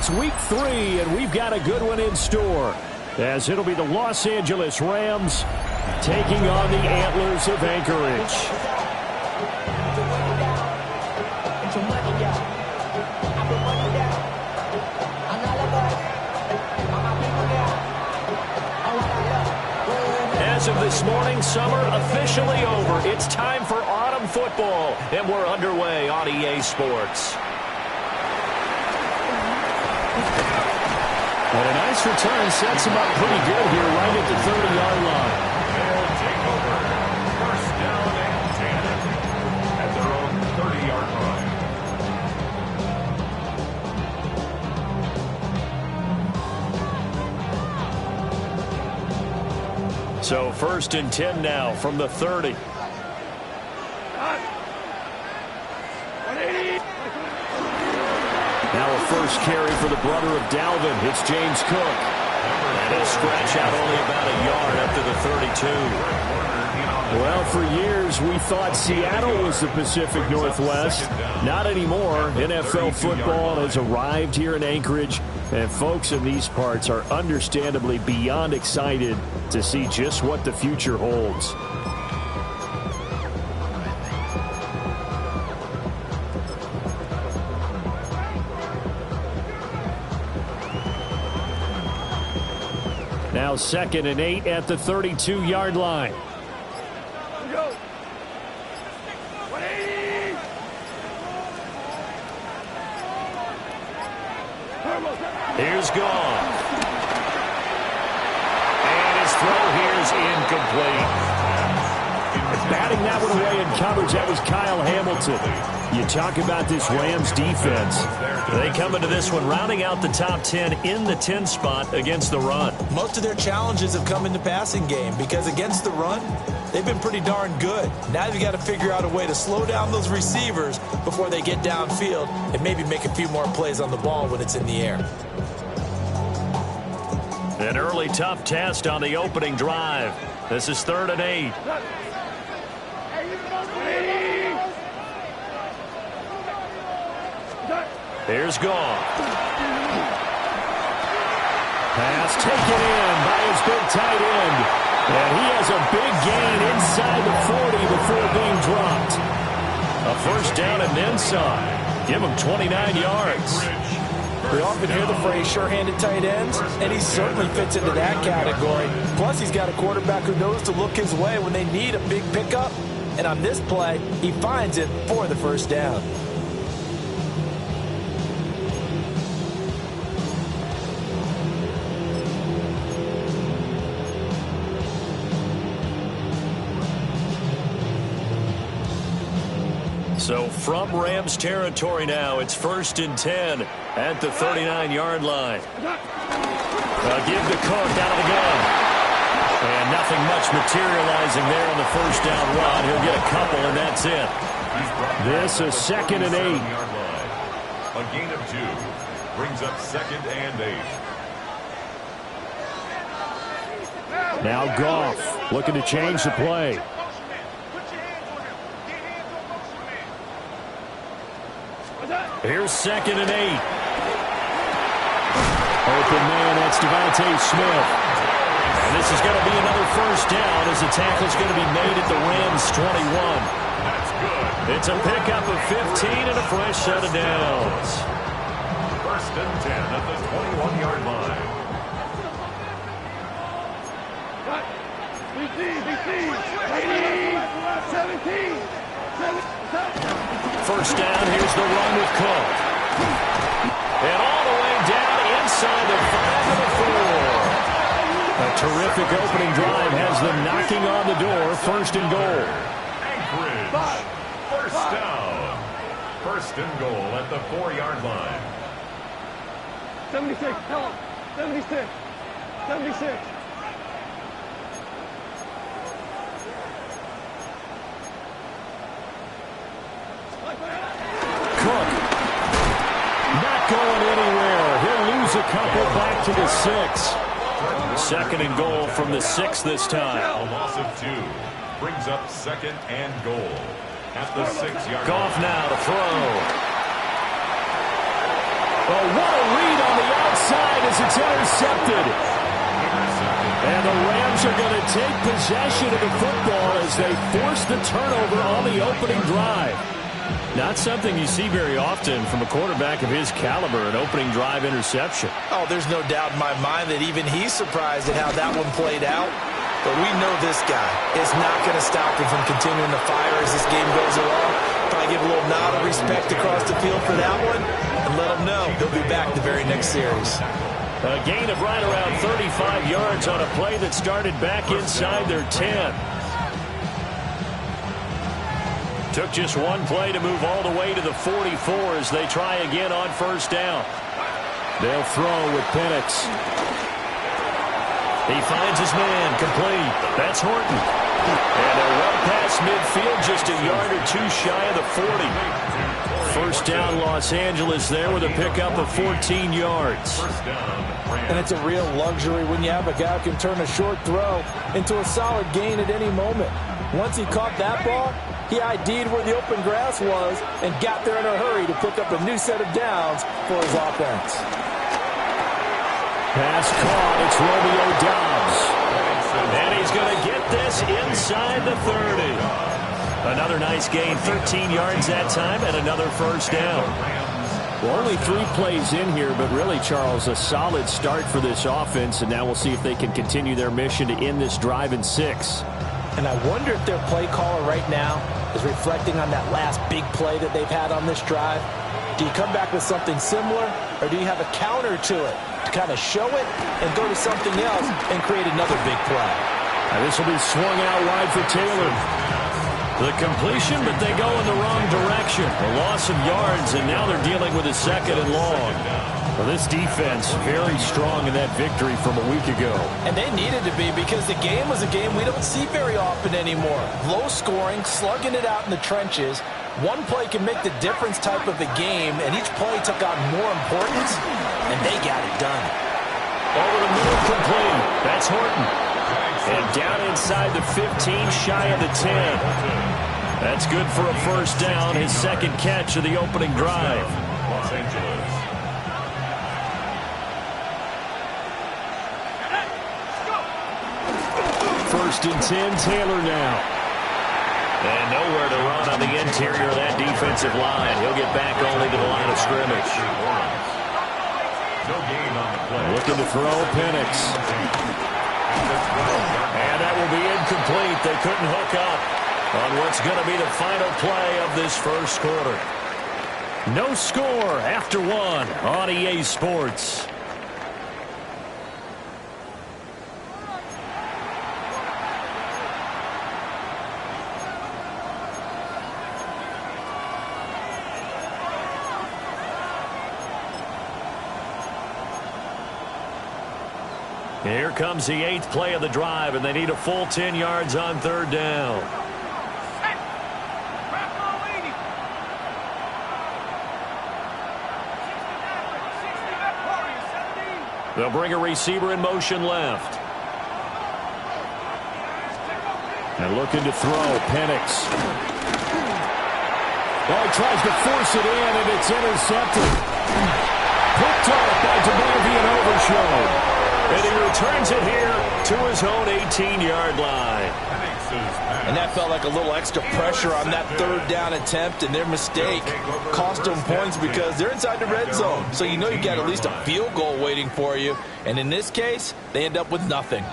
It's week 3, and we've got a good one in store, as it'll be the Los Angeles Rams taking on the Antlers of Anchorage. As of this morning, summer officially over. It's time for autumn football, and we're underway on EA Sports. And a nice return sets him up pretty good here right at the 30-yard line. They'll take over. First down and 10 at their own 30-yard line. So first and 10 now from the 30. Now a first carry for the brother of Dalvin. It's James Cook. And he'll scratch out only about a yard after the 32. Well, for years we thought Seattle was the Pacific Northwest. Not anymore. NFL football has arrived here in Anchorage, and folks in these parts are understandably beyond excited to see just what the future holds. Now 2nd and 8 at the 32-yard line. Here's Goff. And his throw here is incomplete. Batting that one away in coverage, that was Kyle Hamilton. You talk about this Rams defense. They come into this one rounding out the top 10 in the 10 spot against the run. Most of their challenges have come in the passing game because against the run, they've been pretty darn good. Now you've got to figure out a way to slow down those receivers before they get downfield and maybe make a few more plays on the ball when it's in the air. An early tough test on the opening drive. This is 3rd and 8. Here's Goff. Pass taken in by his big tight end. And he has a big gain inside the 40 before being dropped. A first down and then some. Give him 29 yards. We often hear the phrase sure-handed tight ends, and he certainly fits into that category. Plus, he's got a quarterback who knows to look his way when they need a big pickup. And on this play, he finds it for the first down. So from Rams territory now, it's 1st and 10 at the 39-yard line. Give to Cook out of the gun. And nothing much materializing there on the first down run. He'll get a couple, and that's it. This is 2nd and 8. A gain of 2 brings up 2nd and 8. Now Goff looking to change the play. Here's 2nd and 8. Open man, that's Devontae Smith. And this is going to be another first down as the tackle's going to be made at the Rams 21. That's good. It's a pickup of 15 and a fresh set of downs. 1st and 10 at the 21-yard line. First down, here's the run with Cook. And all the way down inside the 5 and the 4. A terrific opening drive has them knocking on the door. 1st and goal. Anchorage. First down. 1st and goal at the 4-yard line. 76. Tell him. 76. 76. Cook. Not going anywhere. He'll lose a couple back to the 6. 2nd and goal from the 6 this time. A loss of 2 brings up 2nd and goal at the 6-yard line. Goff now to throw. Oh, what a read on the inside as it's intercepted. And the Rams are going to take possession of the football as they force the turnover on the opening drive. Not something you see very often from a quarterback of his caliber, an opening drive interception. Oh, there's no doubt in my mind that even he's surprised at how that one played out. But we know this guy is not going to stop him from continuing to fire as this game goes along. Probably give a little nod of respect across the field for that one and let him know he'll be back the very next series. A gain of right around 35 yards on a play that started back inside their 10. Took just one play to move all the way to the 44 as they try again on first down. They'll throw with Penix. He finds his man, complete. That's Horton. And they're well past midfield, just a yard or two shy of the 40. First down, Los Angeles there with a pickup of 14 yards. And it's a real luxury when you have a guy who can turn a short throw into a solid gain at any moment. Once he caught that ball, he ID'd where the open grass was and got there in a hurry to pick up a new set of downs for his offense. Pass caught. It's Romeo Doubs. And he's going to get this inside the 30. Another nice gain, 13 yards that time, and another first down. Well, only 3 plays in here, but really, Charles, a solid start for this offense, and now we'll see if they can continue their mission to end this drive in 6. And I wonder if their play caller right now is reflecting on that last big play that they've had on this drive. Do you come back with something similar, or do you have a counter to it to kind of show it and go to something else and create another big play? Now this will be swung out wide for Taylor. The completion, but they go in the wrong direction. A loss of yards, and now they're dealing with a second and long. Well, this defense very strong in that victory from a week ago. And they needed to be, because the game was a game we don't see very often anymore. Low scoring, slugging it out in the trenches. One play can make the difference type of a game, and each play took on more importance, and they got it done. Over the middle, complete. That's Horton. And down inside the 15, shy of the 10. That's good for a first down, his second catch of the opening drive. Los Angeles. First and 10, Taylor now. And nowhere to run on the interior of that defensive line. He'll get back only to the line of scrimmage. No gain on the play. Looking to throw, Penix. And that will be incomplete. They couldn't hook up on what's going to be the final play of this first quarter. No score after 1 on EA Sports. Here comes the 8th play of the drive, and they need a full 10 yards on third down. They'll bring a receiver in motion left. And looking to throw, Penix. Well, he tries to force it in, and it's intercepted. Picked off by DeMarvion Overshown. And he returns it here to his own 18-yard line. And that felt like a little extra pressure on that third down attempt, and their mistake cost them points because they're inside the red zone. So you know you got at least a field goal waiting for you. And in this case, they end up with nothing.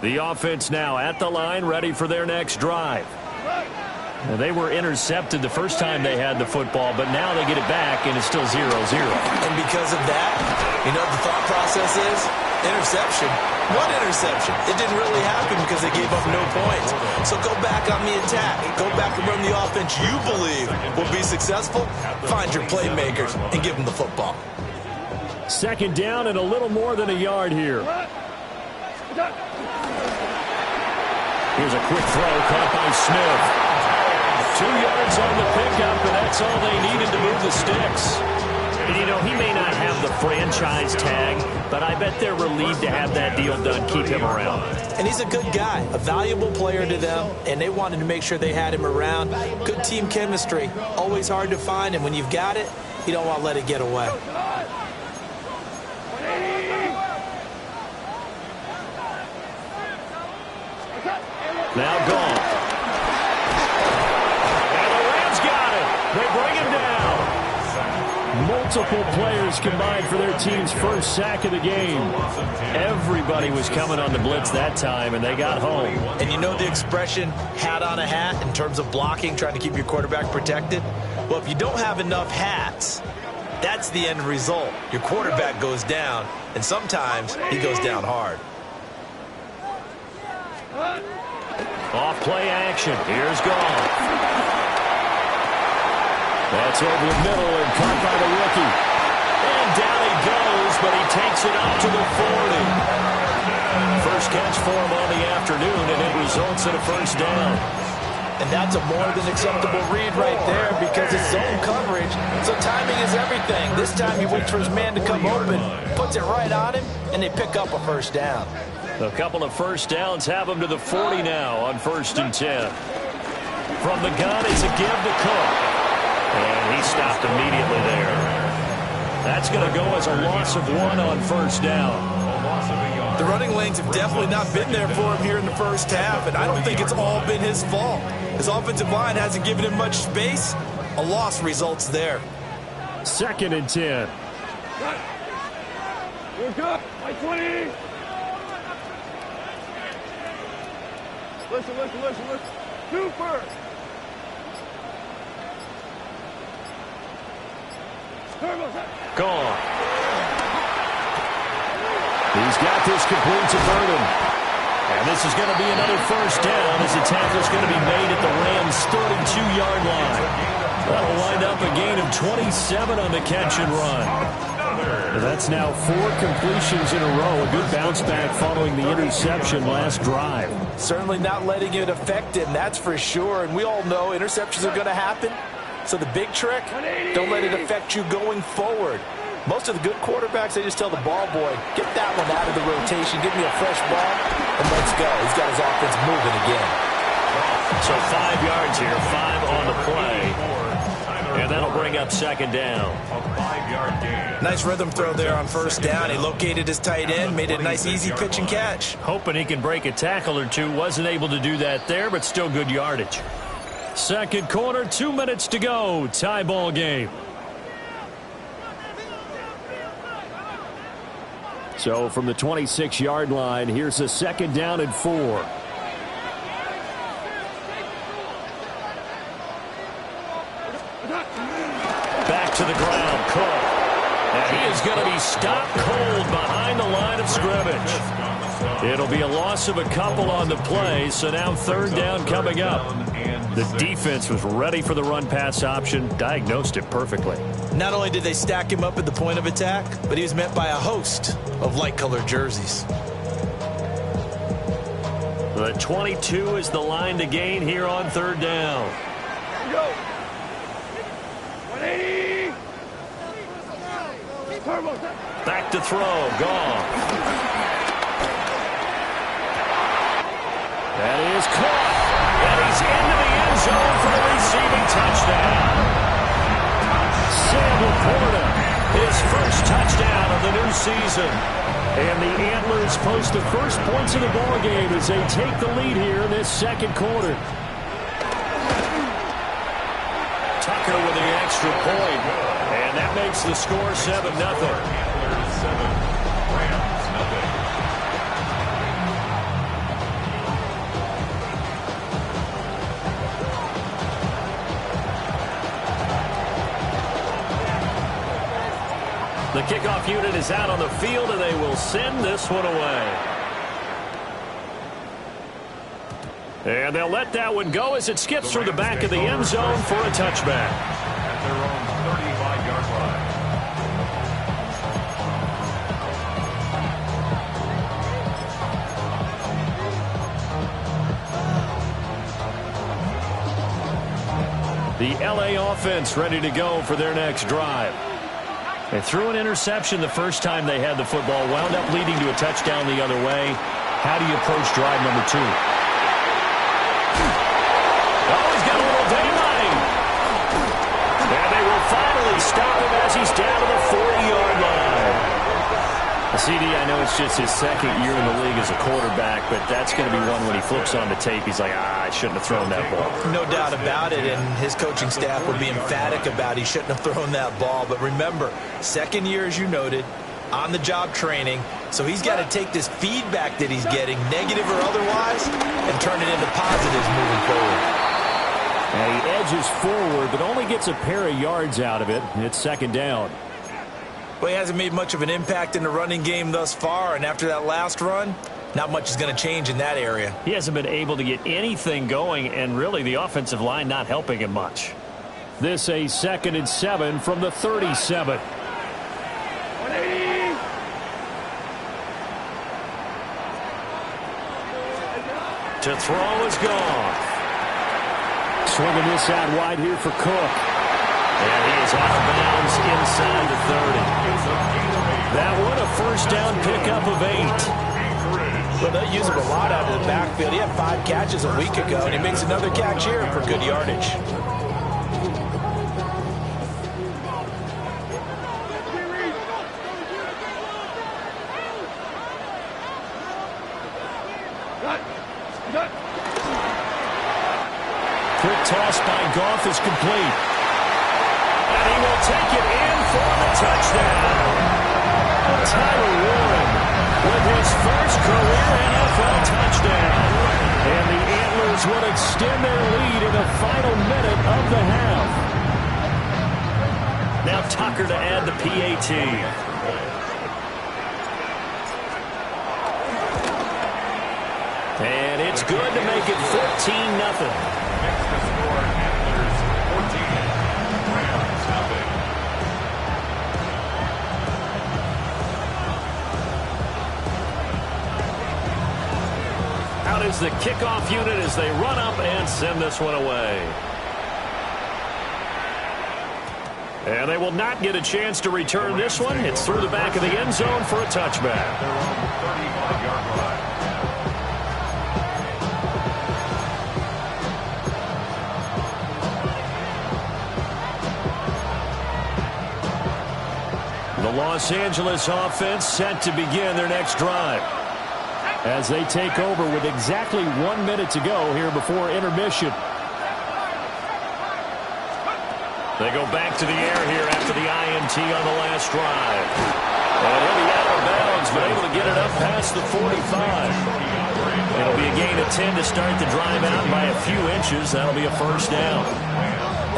The offense now at the line, ready for their next drive. Well, they were intercepted the first time they had the football, but now they get it back, and it's still 0-0. And because of that, you know what the thought process is? Interception. What interception? It didn't really happen because they gave up no points. So go back on the attack. Go back and run the offense you believe will be successful. Find your playmakers and give them the football. Second down and a little more than a yard here. Here's a quick throw caught by Smith. 2 yards on the pickup, and that's all they needed to move the sticks. And, you know, he may not have the franchise tag, but I bet they're relieved to have that deal done, keep him around. And he's a good guy, a valuable player to them, and they wanted to make sure they had him around. Good team chemistry, always hard to find, and when you've got it, You don't want to let it get away. Now gone. And the Rams got it. They bring him down. Multiple players combined for their team's first sack of the game. Everybody was coming on the blitz that time, and they got home. And you know the expression, hat on a hat, in terms of blocking, trying to keep your quarterback protected? Well, if you don't have enough hats, that's the end result. Your quarterback goes down, and sometimes he goes down hard. Off play action. Here's Goff. That's over the middle and caught by the rookie. And down he goes, but he takes it up to the 40. First catch for him on the afternoon, and it results in a first down. And that's a more than acceptable read right there because it's zone coverage, so timing is everything. This time he waits for his man to come open, puts it right on him, and they pick up a first down. A couple of first downs have him to the 40 now on 1st and 10. From the gun, it's a give to Cook. And he stopped immediately there. That's going to go as a loss of 1 on first down. The running lanes have definitely not been there for him here in the first half, and I don't think it's all been his fault. His offensive line hasn't given him much space. A loss results there. 2nd and 10. You're good. By 20. Listen. Super. Gone. He's got this complete to Burden. And this is going to be another first down as the tackle's going to be made at the Rams' 32-yard line. That'll wind up a gain of 27 on the catch and run. That's now 4 completions in a row. A good bounce back following the interception last drive. Certainly not letting it affect him, that's for sure. And we all know interceptions are going to happen. So the big trick, don't let it affect you going forward. Most of the good quarterbacks, they just tell the ball boy, get that one out of the rotation, give me a fresh ball, and let's go. He's got his offense moving again. So 5 yards here, 5 on the play. And that'll bring up 2nd down. A 5-yard gain. Nice rhythm throw there on first down. He located his tight end, made it a nice easy pitch and catch. Hoping he can break a tackle or two. Wasn't able to do that there, but still good yardage. Second quarter, 2 minutes to go. Tie ball game. So from the 26-yard line, here's a 2nd down and 4. Back to the ground, Cook. And he is going to be stopped cold behind the line of scrimmage. It'll be a loss of a couple on the play, so now 3rd down coming up. The defense was ready for the run-pass option, diagnosed it perfectly. Not only did they stack him up at the point of attack, but he was met by a host of light-colored jerseys. The 22 is the line to gain here on 3rd down. Go. 180. Back to throw. Gone. That is caught. And he's into the end zone for the receiving touchdown. Sam Laporta, his first touchdown of the new season. And the Antlers post the first points of the ballgame as they take the lead here in this 2nd quarter. Tucker with the extra point. And that makes the score 7-0. Antlers 7, Rams nothing. The kickoff unit is out on the field, and they will send this one away. And they'll let that one go as it skips through the back of the end zone for a touchback. At their own 35-yard line. The LA offense ready to go for their next drive. They threw an interception the first time they had the football, wound up leading to a touchdown the other way. How do you approach drive number 2? Oh, he's got a little daylight. And they will finally stop him it's just his second year in the league as a quarterback, but that's going to be one when he flips on the tape, he's like, I shouldn't have thrown that ball. No doubt about it, and his coaching staff will be emphatic about he shouldn't have thrown that ball. But remember, second year, as you noted, on-the-job training, so he's got to take this feedback that he's getting, negative or otherwise, and turn it into positives moving forward. And he edges forward, but only gets a pair of yards out of it. It's second down. Well, he hasn't made much of an impact in the running game thus far, and after that last run, not much is going to change in that area. He hasn't been able to get anything going, and really the offensive line not helping him much. This a 2nd and 7 from the 37. 180. To throw is gone. Swinging this out wide here for Cook. And he is out of bounds inside the 30. That one a first down pickup of 8. Well, they use him a lot out of the backfield. He had 5 catches a week ago, and he makes another catch here for good yardage. Quick toss by Goff is complete. And he will take it in for the touchdown. Tyler Warren with his first career NFL touchdown. And the Antlers will extend their lead in the final minute of the half. Now Tucker to add the PAT. And it's good to make it 14-0. Next to score, Antlers 14, Rams nothing. Out is the kickoff unit as they run up and send this one away. And they will not get a chance to return this one. It's through the back of the end zone for a touchback. Their own 35-yard line. The Los Angeles offense set to begin their next drive as they take over with exactly 1 minute to go here before intermission. They go back to the air here after the INT on the last drive. And he'll be out of bounds, but able to get it up past the 45. It'll be a gain of 10 to start the drive out by a few inches. That'll be a first down.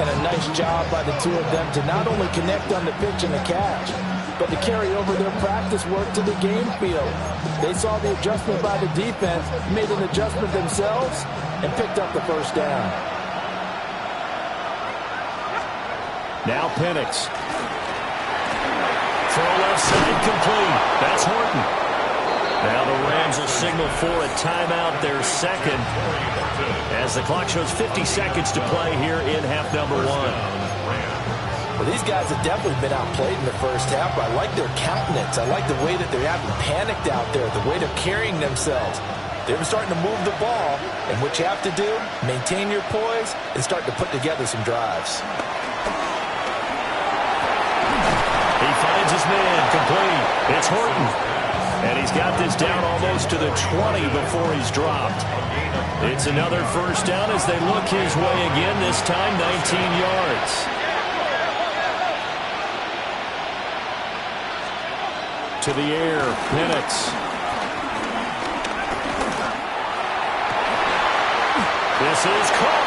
And a nice job by the two of them to not only connect on the pitch and the catch, but to carry over their practice work to the game field. They saw the adjustment by the defense, made an adjustment themselves, and picked up the first down. Now Penix. Throw left side complete. That's Horton. Now the Rams will signal for a timeout, their second, as the clock shows 50 seconds to play here in half number 1. Well, these guys have definitely been outplayed in the first half. I like their countenance. I like the way that they're having panicked out there, the way they're carrying themselves. They're starting to move the ball, and what you have to do, maintain your poise and start to put together some drives. He finds his man, complete. It's Horton. And he's got this down almost to the 20 before he's dropped. It's another first down as they look his way again, this time 19 yards. To the air, Penix. This is caught.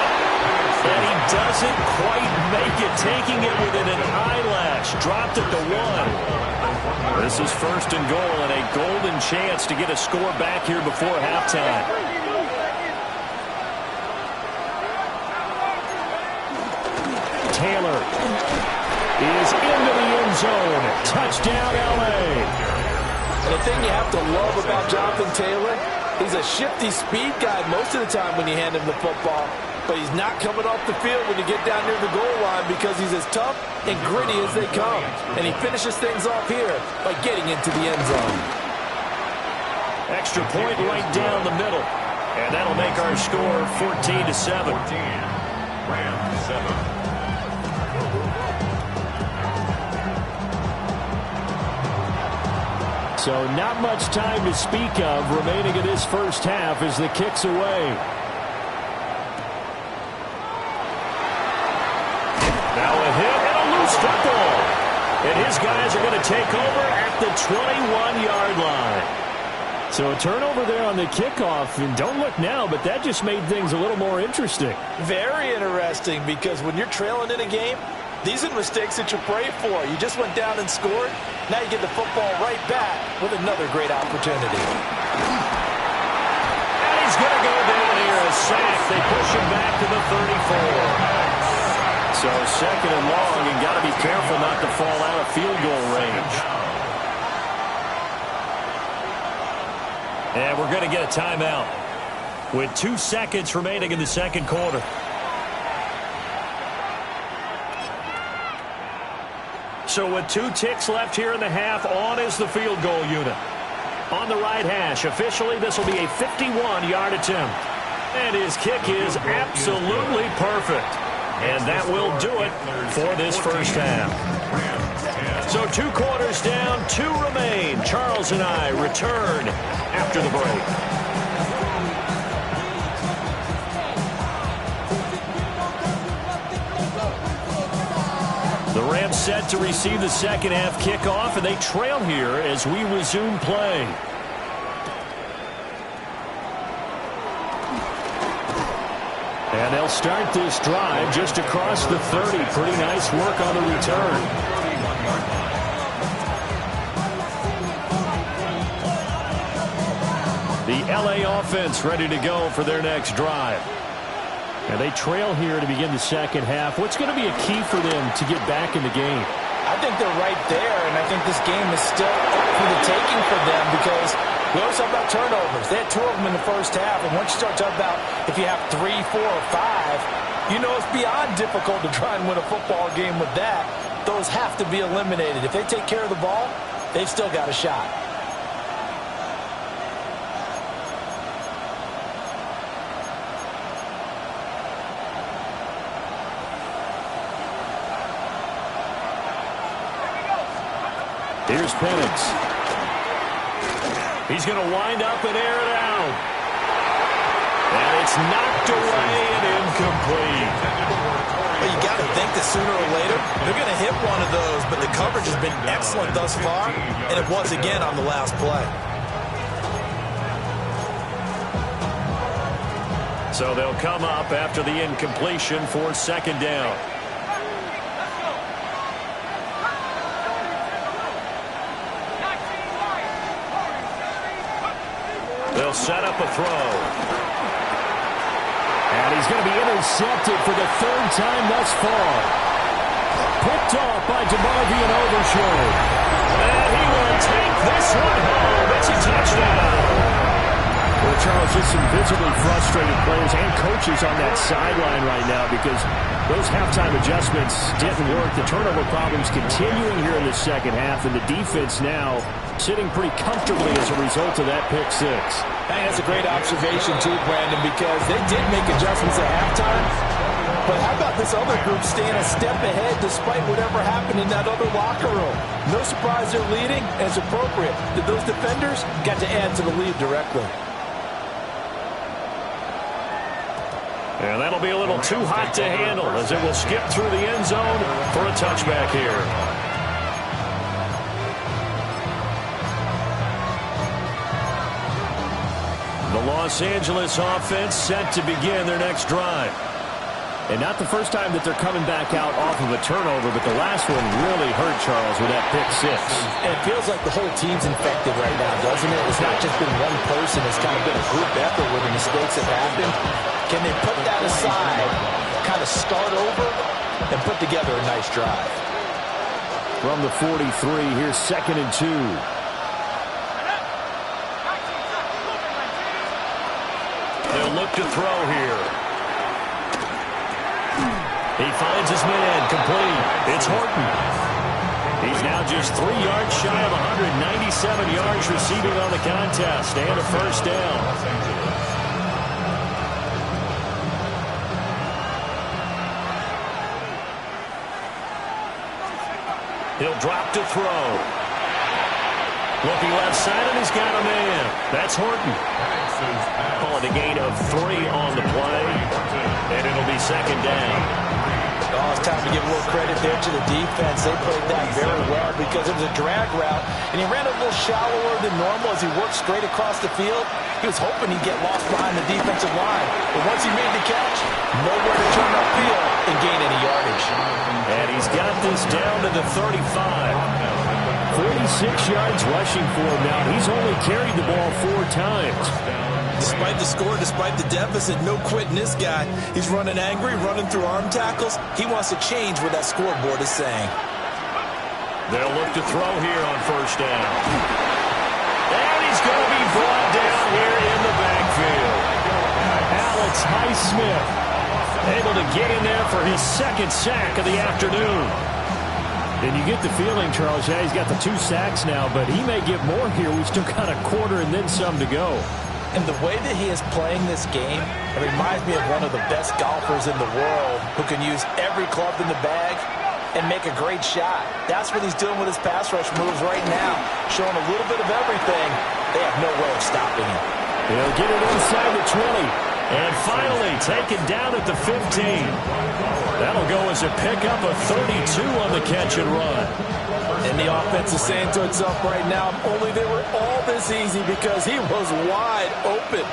And he doesn't quite make it, taking it within an eyelash. Dropped it to 1. This is first and goal and a golden chance to get a score back here before halftime. Taylor is into the end zone. Touchdown, L.A. And the thing you have to love about Jonathan Taylor, he's a shifty speed guy most of the time when you hand him the football. But he's not coming off the field when you get down near the goal line because he's as tough and gritty as they come. And he finishes things off here by getting into the end zone. Extra point right down the middle. And that'll make our score 14-7. 14, Rams 7. So not much time to speak of remaining in this first half as the kick's away. Now a hit and a loose football. And his guys are going to take over at the 21-yard line. So a turnover there on the kickoff. And don't look now, but that just made things a little more interesting. Very interesting, because when you're trailing in a game, these are the mistakes that you pray for. You just went down and scored. Now you get the football right back with another great opportunity. And he's going to go down here, a sack. They push him back to the 34. So second and long, and got to be careful not to fall out of field goal range. And we're going to get a timeout with 2 seconds remaining in the second quarter. So with 2 ticks left here in the half, on is the field goal unit. On the right hash, officially this will be a 51-yard attempt. And his kick is absolutely perfect. And that will do it for this first half. So 2 quarters down, 2 remain. Charles and I return after the break. The Rams set to receive the second half kickoff, and they trail here as we resume play. And they'll start this drive just across the 30. Pretty nice work on the return. The LA offense ready to go for their next drive. And they trail here to begin the second half. What's going to be a key for them to get back in the game? I think they're right there, and I think this game is still up for the taking for them, because we always talk about turnovers. They had 2 of them in the first half, and once you start talking about if you have 3, 4, or 5, you know it's beyond difficult to try and win a football game with that. Those have to be eliminated. If they take care of the ball, they've still got a shot. Here's Penix. He's going to wind up and air it out. And it's knocked away and incomplete. Well, you got to think that sooner or later they're going to hit one of those, but the coverage has been excellent thus far, and it was again on the last play. So they'll come up after the incompletion for second down. They'll set up a throw. And he's going to be intercepted for the 3rd time thus far. Picked off by DeMarvion Overshown. And he will take this one home. It's a touchdown. Well, Charles, just some visibly frustrated players and coaches on that sideline right now, because those halftime adjustments didn't work. The turnover problems continuing here in the second half, and the defense now sitting pretty comfortably as a result of that pick 6. Hey, that's a great observation too, Brandon, because they did make adjustments at halftime. But how about this other group staying a step ahead despite whatever happened in that other locker room? No surprise they're leading, and it's appropriate that those defenders got to add to the lead directly. And that'll be a little too hot to handle as it will skip through the end zone for a touchback here. The Los Angeles offense set to begin their next drive. And not the first time that they're coming back out off of a turnover, but the last one really hurt Charles with that pick 6. And it feels like the whole team's infected right now, doesn't it? It's not just been one person. It's kind of been a group effort where the mistakes have happened. Can they put that aside, kind of start over, and put together a nice drive? From the 43, here's 2nd and 2. They'll look to throw here. He finds his man, complete. It's Horton. He's now just 3 yards shy of 197 yards receiving on the contest, and a first down. He'll drop to throw. Looking left side, and he's got a man. That's Horton. Calling a gain of 3 on the play, and it'll be second down. Oh, it's time to give a little credit there to the defense. They played that very well because it was a drag route, and he ran a little shallower than normal as he worked straight across the field. He was hoping he'd get lost behind the defensive line, but once he made the catch, nowhere to turn upfield and gain any yardage. And he's got this down to the 35. 46 yards rushing for him now. He's only carried the ball 4 times. Despite the score, despite the deficit, no quitting this guy. He's running angry, running through arm tackles. He wants to change what that scoreboard is saying. They'll look to throw here on first down. And he's going to be brought down here in the backfield. Alex Highsmith able to get in there for his second sack of the afternoon. And you get the feeling, Charles, yeah, he's got the 2 sacks now, but he may get more here. We've still got a quarter and then some to go. And the way that he is playing this game, it reminds me of one of the best golfers in the world who can use every club in the bag and make a great shot. That's what he's doing with his pass rush moves right now, showing a little bit of everything. They have no way of stopping him. He'll get it inside the 20. And finally taken down at the 15. That'll go as a pickup of 32 on the catch and run. And the offense is saying to itself right now, only they were all this easy because he was wide open.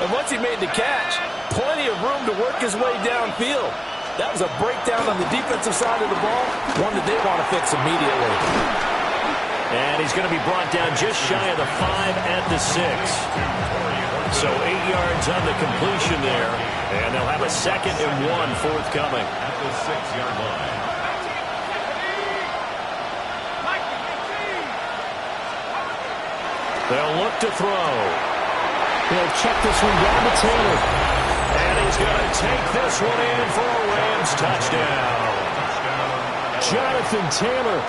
And once he made the catch, plenty of room to work his way downfield. That was a breakdown on the defensive side of the ball, one that they want to fix immediately. And he's going to be brought down just shy of the 5 at the 6. So 8 yards on the completion there. And they'll have a 2nd and 1 forthcoming. At the 6-yard line. They'll look to throw. He'll check this one down to Taylor. And he's going to take this one in for a Rams touchdown. Jonathan Taylor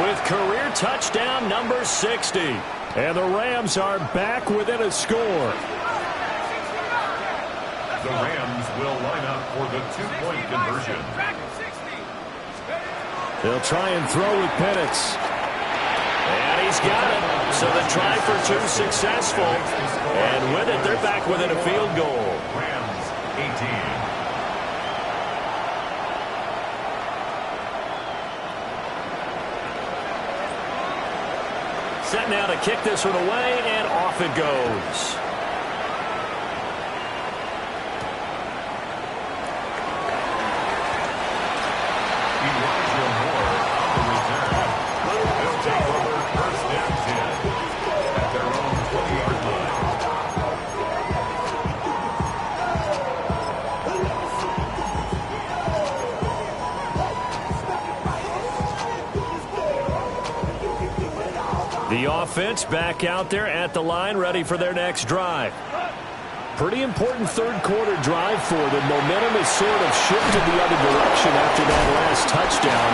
with career touchdown number 60. And the Rams are back within a score. The Rams will line up for the 2-point conversion. They'll try and throw with Penix. And he's got it. So the try for 2 successful. And with it, they're back within a field goal. Rams 18. Set now to kick this one away, and off it goes. Elijah Moore on the return. They'll take over 1st and 10 at their own 20-yard line. The offense back out there at the line, ready for their next drive. Pretty important 3rd quarter drive for them. Momentum has sort of shifted the other direction after that last touchdown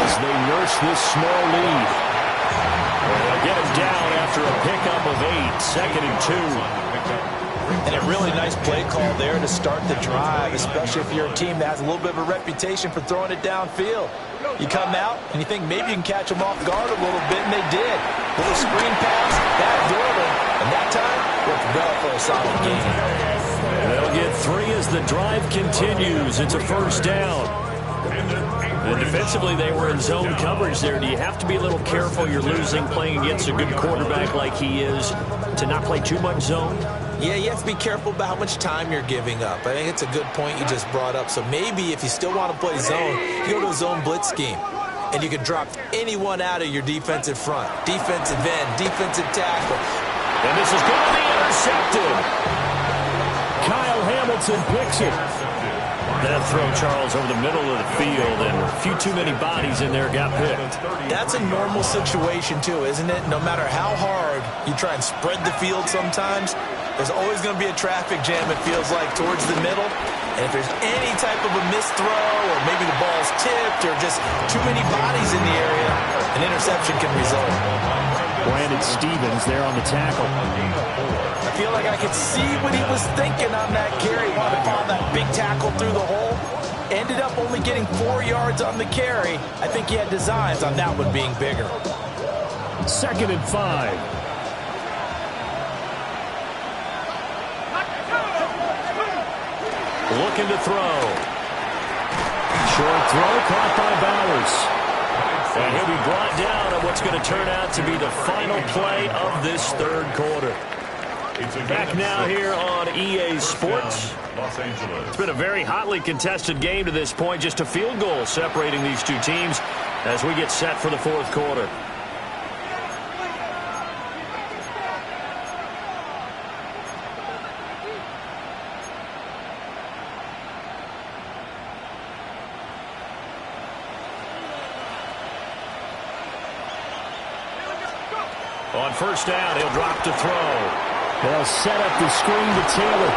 as they nurse this small lead. And they'll get him down after a pickup of 8, 2nd and 2. And a really nice play call there to start the drive, especially if you're a team that has a little bit of a reputation for throwing it downfield. You come out and you think maybe you can catch them off guard a little bit, and they did. Little screen pass, backdoor them, and that time worked well for a solid game. They'll get 3 as the drive continues. It's a 1st down. And defensively, they were in zone coverage there. Do you have to be a little careful? You're losing, playing against a good quarterback like he is, to not play too much zone? Yeah, you have to be careful about how much time you're giving up. I think it's a good point you just brought up. So maybe if you still want to play zone, you go to a zone blitz scheme. And you can drop anyone out of your defensive front. Defensive end, defensive tackle. And this is going to be intercepted. Kyle Hamilton picks it. That throw, Charles, over the middle of the field, and a few too many bodies in there got picked. That's a normal situation, too, isn't it? No matter how hard you try and spread the field sometimes, there's always going to be a traffic jam, it feels like, towards the middle. And if there's any type of a missed throw, or maybe the ball's tipped, or just too many bodies in the area, an interception can result. Brandon Stevens there on the tackle. I feel like I could see what he was thinking on that carry. Wanted to follow that big tackle through the hole. Ended up only getting 4 yards on the carry. I think he had designs on that one being bigger. 2nd and 5. Looking to throw. Short throw caught by Bowers. And he'll be brought down at what's going to turn out to be the final play of this third quarter. Back now here on EA Sports. It's been a very hotly contested game to this point. Just a field goal separating these two teams as we get set for the fourth quarter. On first down, he'll drop to throw. They'll set up the screen to Taylor.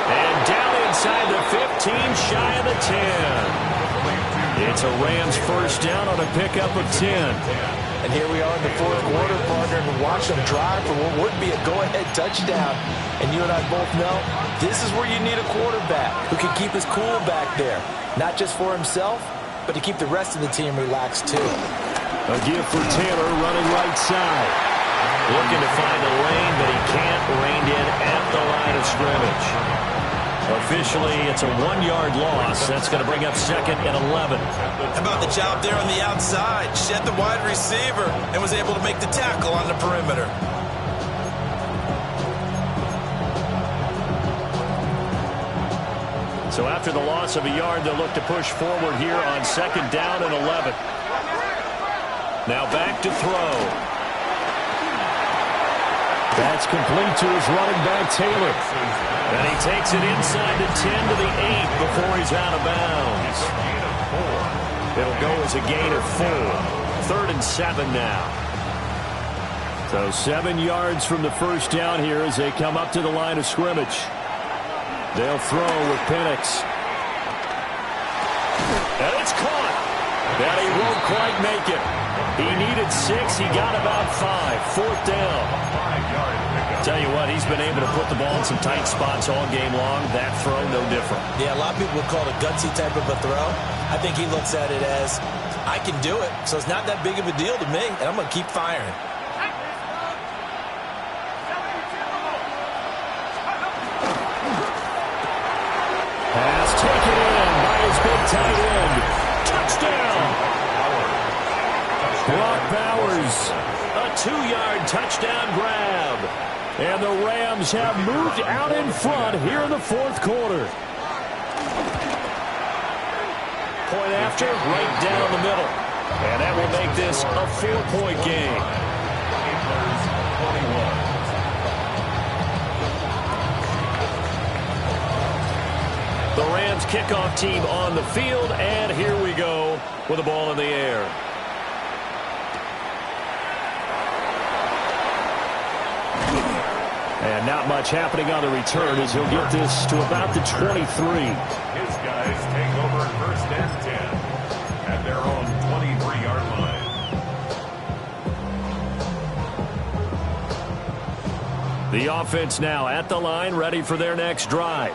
And down inside the 15, shy of the 10. It's a Rams first down on a pickup of 10. And here we are in the fourth quarter, partner, and watch them drive for what would be a go-ahead touchdown. And you and I both know this is where you need a quarterback who can keep his cool back there. Not just for himself, but to keep the rest of the team relaxed too. A gift for Taylor running right side. Looking to find a lane, but he can't. Reined in at the line of scrimmage. Officially, it's a 1-yard loss. That's going to bring up 2nd and 11. How about the job there on the outside? Shed the wide receiver and was able to make the tackle on the perimeter. So after the loss of a yard, they'll look to push forward here on 2nd down and 11. Now back to throw. That's complete to his running back, Taylor. And he takes it inside the 10 to the 8 before he's out of bounds. It'll go as a gain of 4. 3rd and 7 now. So 7 yards from the first down here as they come up to the line of scrimmage. They'll throw with Penix. And it's caught. And he won't quite make it. He needed 6. He got about 5. 4th down. Tell you what, he's been able to put the ball in some tight spots all game long. That throw, no different. Yeah, a lot of people would call it a gutsy type of a throw. I think he looks at it as, I can do it, so it's not that big of a deal to me, and I'm going to keep firing. Pass taken in by his big tight end. Touchdown! Brock Bowers, a 2-yard touchdown grab. And the Rams have moved out in front here in the fourth quarter. Point after, right down the middle. And that will make this a 4-point game. The Rams kickoff team on the field, and here we go with the ball in the air. And not much happening on the return as he'll get this to about the 23. His guys take over first and 10 at their own 23-yard line. The offense now at the line, ready for their next drive.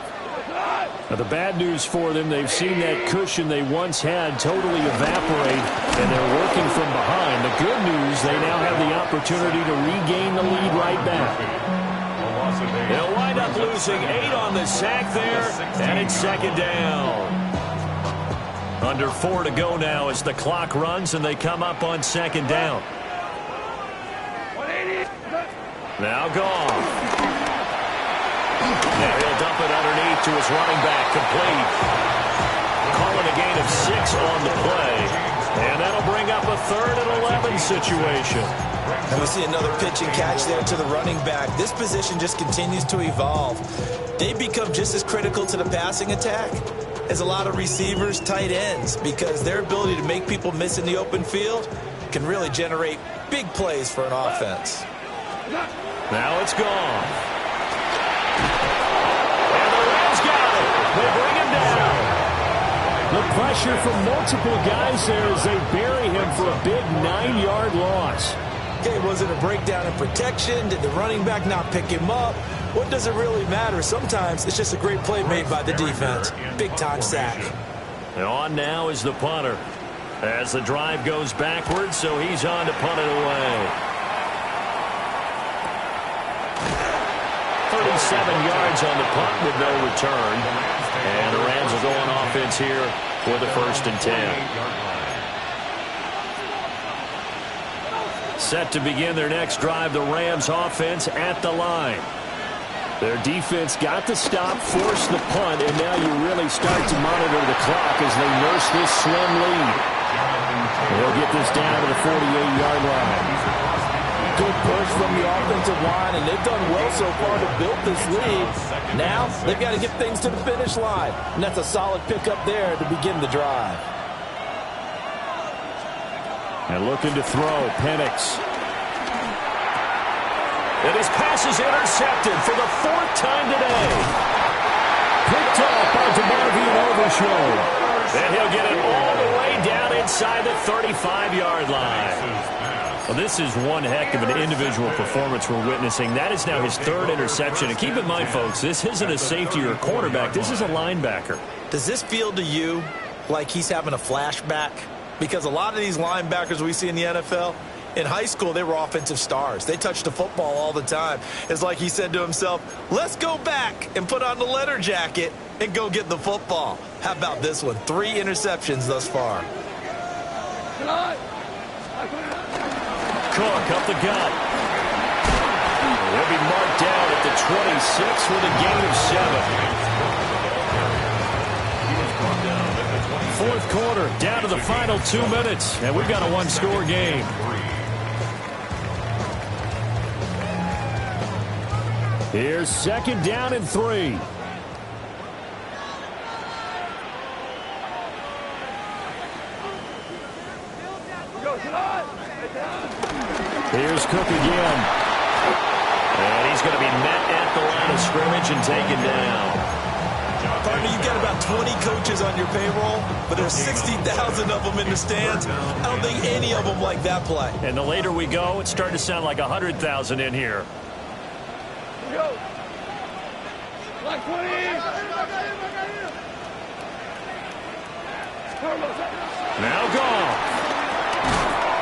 Now, the bad news for them, they've seen that cushion they once had totally evaporate, and they're working from behind. The good news, they now have the opportunity to regain the lead right back. They'll wind up losing 8 on the sack there, and it's 2nd down. Under 4 to go now as the clock runs, and they come up on 2nd down. Now Goff. Now he'll dump it underneath to his running back, complete. Calling a gain of 6 on the play, and that'll bring up a 3rd and 11 situation. And we see another pitch and catch there to the running back. This position just continues to evolve. They become just as critical to the passing attack as a lot of receivers, tight ends, because their ability to make people miss in the open field can really generate big plays for an offense. Now it's gone. And the Rams got it. They bring him down. The pressure from multiple guys there as they bury him for a big 9-yard loss. Okay, was it a breakdown in protection? Did the running back not pick him up? What does it really matter? Sometimes it's just a great play made by the defense. Big-time sack. And on now is the punter. As the drive goes backwards, so he's on to punt it away. 37 yards on the punt with no return. And the Rams will go on offense here for the 1st and 10. Set to begin their next drive, the Rams offense at the line. Their defense got the stop, forced the punt, and now you really start to monitor the clock as they nurse this slim lead. They'll get this down to the 48-yard line. Good push from the offensive line, and they've done well so far to build this lead. Now they've got to get things to the finish line, and that's a solid pickup there to begin the drive. And looking to throw, Penix. And his pass is intercepted for the 4th time today. Picked up by DeMarvion Overshown. And he'll get it all the way down inside the 35-yard line. Well, this is one heck of an individual performance we're witnessing. That is now his 3rd interception. And keep in mind, folks, this isn't a safety or a cornerback. This is a linebacker. Does this feel to you like he's having a flashback? Because a lot of these linebackers we see in the NFL, in high school, they were offensive stars. They touched the football all the time. It's like he said to himself, let's go back and put on the leather jacket and go get the football. How about this one? 3 interceptions thus far. Cook up the gut. He'll be marked down at the 26 with a gain of 7. 4th quarter, down to the final 2 minutes, and we've got a 1-score game. Here's 2nd down and 3. Here's Cook again. And he's going to be met at the line of scrimmage and taken down. Partner, you've got about 20 coaches on your payroll, but there's 60,000 of them in the stands. I don't think any of them like that play. And the later we go, it's starting to sound like 100,000 in here. Now gone.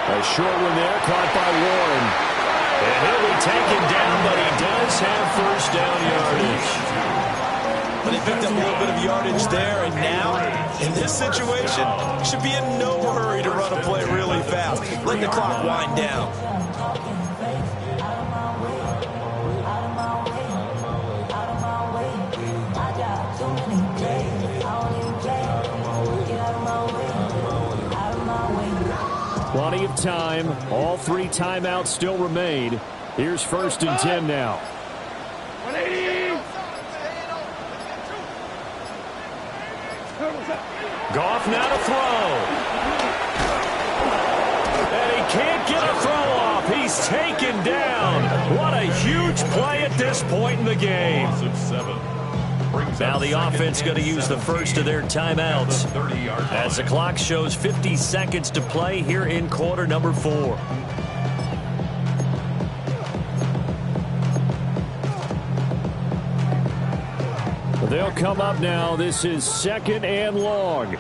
A short one there, caught by Warren. And he'll be taken down, but he does have 1st down yardage. But he picked up a little bit of yardage there, and now, in this situation, should be in no hurry to run a play really fast. Let the clock wind down. Plenty of time. All 3 timeouts still remain. Here's 1st and 10 now. 180. Goff now to throw. And he can't get a throw off. He's taken down. What a huge play at this point in the game. Now the offense going to use the first of their timeouts as the clock shows 50 seconds to play here in quarter number 4. They'll come up now. This is 2nd and long.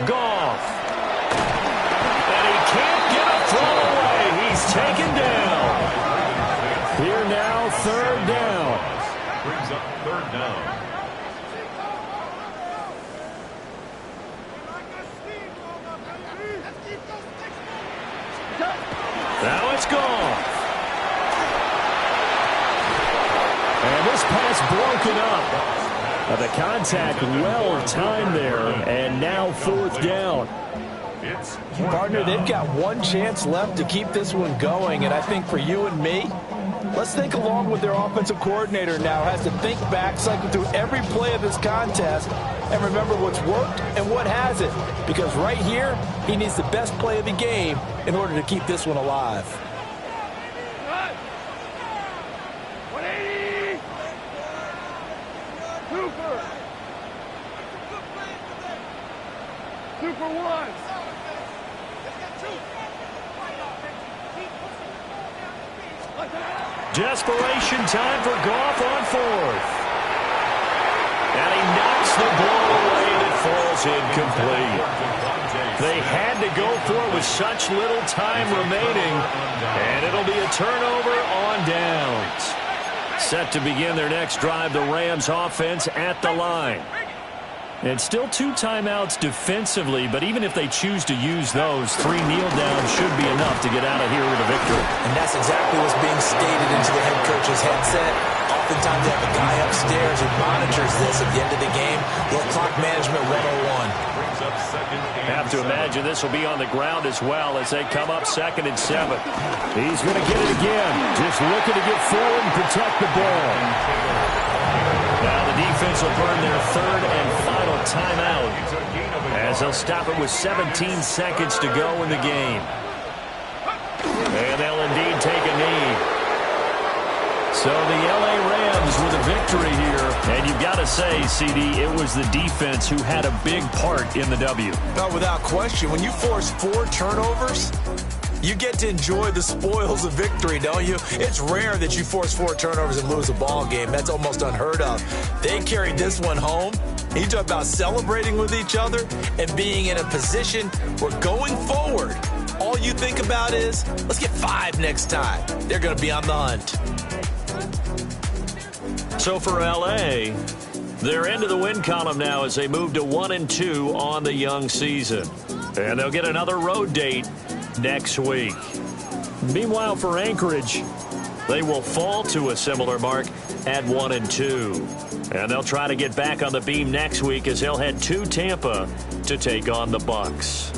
Goff. And he can't get a throw away. He's taken down. Here now, 3rd down. Brings up 3rd down. Now it's gone. And this pass broken up. The contact well timed there, and now 4th down. Partner, they've got one chance left to keep this one going, and I think for you and me, let's think along with their offensive coordinator now. Has to think back, cycle through every play of this contest, and remember what's worked and what hasn't. Because right here, he needs the best play of the game in order to keep this one alive. 180. Super 1. Desperation time for Goff on fourth. And he knocks the ball away and it falls incomplete. They had to go for it with such little time remaining. And it'll be a turnover on downs. Set to begin their next drive, the Rams offense at the line. And still 2 timeouts defensively, but even if they choose to use those, 3 kneel downs should be enough to get out of here with a victory. And that's exactly what's being stated into the head coach's headset. Oftentimes they have a guy upstairs who monitors this at the end of the game. Little clock management 101. Have to imagine this will be on the ground as well as they come up 2nd and 7. He's going to get it again. Just looking to get forward and protect the ball. Now the defense will burn their 3rd and final timeout as they'll stop it with 17 seconds to go in the game. And they'll indeed take a knee. So the L.A. Rams with a victory here. And you've got to say, CD, it was the defense who had a big part in the W. No, without question. When you force 4 turnovers, you get to enjoy the spoils of victory, don't you? It's rare that you force 4 turnovers and lose a ball game. That's almost unheard of. They carried this one home. You talk about celebrating with each other and being in a position where going forward, all you think about is, let's get 5 next time. They're going to be on the hunt. So for L.A., they're into the win column now as they move to 1-2 on the young season. And they'll get another road date next week. Meanwhile, for Anchorage, they will fall to a similar mark at 1-2. And they'll try to get back on the beam next week as they'll head to Tampa to take on the Bucs.